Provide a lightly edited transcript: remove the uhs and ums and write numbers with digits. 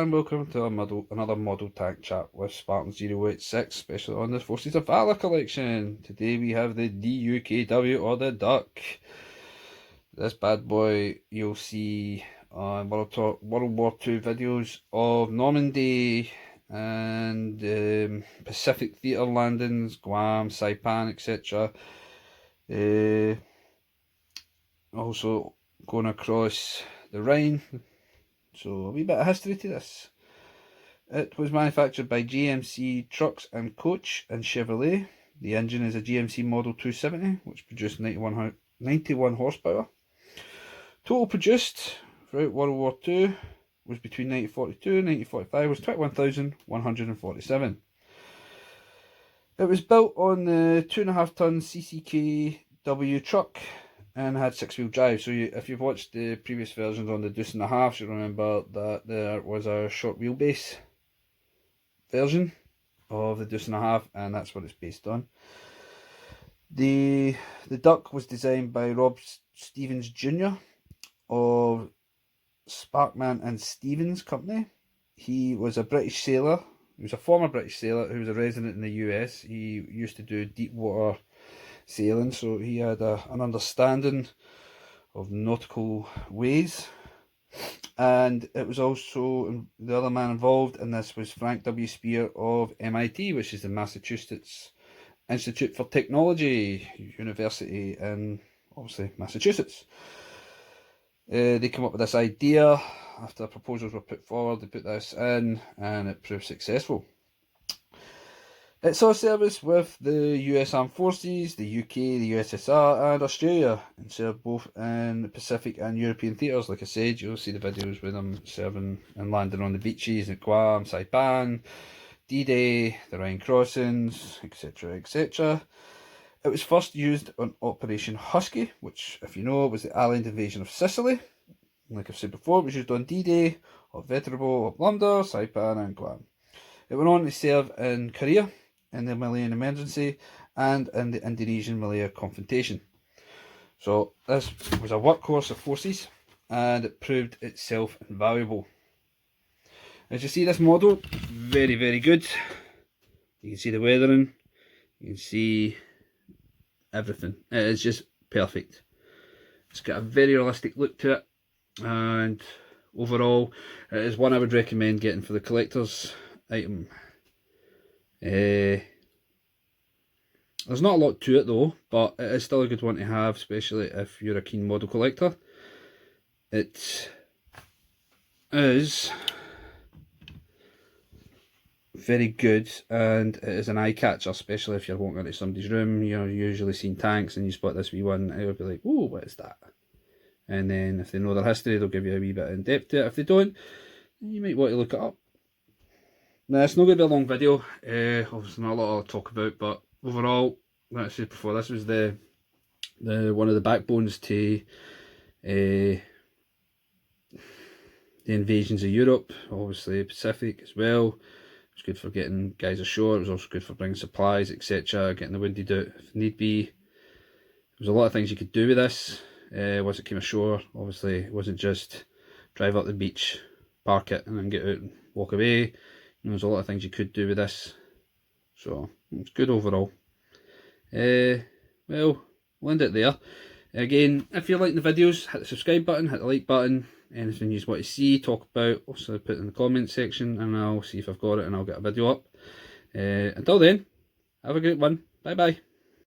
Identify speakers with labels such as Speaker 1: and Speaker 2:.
Speaker 1: and welcome to another model tank chat with Spartan 086, especially on the Forces of Valor collection. Today we have the DUKW, or the Duck. This bad boy you'll see on World War II videos of Normandy and Pacific Theatre landings, Guam, Saipan, etc. Also going across the Rhine. So a wee bit of history to this. It was manufactured by GMC Trucks and Coach and Chevrolet. The engine is a GMC Model 270, which produced 91 horsepower. Total produced throughout World War II was between 1942 and 1945 was 21,147. It was built on the 2.5 ton CCKW truck and had 6-wheel drive. So if you've watched the previous versions on the Deuce and a Half, you'll remember that there was a short wheelbase version of the Deuce and a Half, and that's what it's based on. The Duck was designed by Rob Stevens Jr. of Sparkman and Stevens Company. He was a British sailor. He was a former British sailor who was a resident in the US. He used to do deep water sailing, so he had an understanding of nautical ways. And it was also, the other man involved in this was Frank W. Spear of MIT, which is the Massachusetts Institute for Technology University in, obviously, Massachusetts. They came up with this idea after proposals were put forward. They put this in and it proved successful. It saw service with the US Armed Forces, the UK, the USSR and Australia, and served both in the Pacific and European theatres. Like I said, you'll see the videos with them serving and landing on the beaches at Guam, Saipan, D-Day, the Rhine crossings, etc, etc. It was first used on Operation Husky, which, if you know, was the Allied invasion of Sicily. Like I've said before, it was used on D-Day, of Veterable, of Lumber, Saipan and Guam. It went on to serve in Korea, in the Malayan Emergency, and in the Indonesian-Malaya confrontation. So this was a workhorse of forces, and it proved itself invaluable. As you see, this model, very, very good. You can see the weathering, you can see everything. It is just perfect. It's got a very realistic look to it, and overall it is one I would recommend getting for the collector's item. There's not a lot to it though, but it is still a good one to have, especially if you're a keen model collector. It is very good, and it is an eye catcher, especially if you're walking into somebody's room. You're usually seeing tanks and you spot this wee one, it'll be like, oh, what is that? And then if they know their history, they'll give you a wee bit in depth to it. If they don't, you might want to look it up. Now, it's not going to be a long video, obviously not a lot to talk about, but overall, like I said before, this was the one of the backbones to the invasions of Europe, obviously Pacific as well. It was good for getting guys ashore. It was also good for bringing supplies, etc., getting the winded out if need be. There was a lot of things you could do with this once it came ashore. Obviously, it wasn't just drive up the beach, park it, and then get out and walk away. There's a lot of things you could do with this, so it's good overall. Well, we'll end it there. Again, if you're liking the videos, hit the subscribe button, hit the like button. Anything you want to see, talk about, also put it in the comment section, and I'll see if I've got it and I'll get a video up. Until then, have a great one. Bye bye.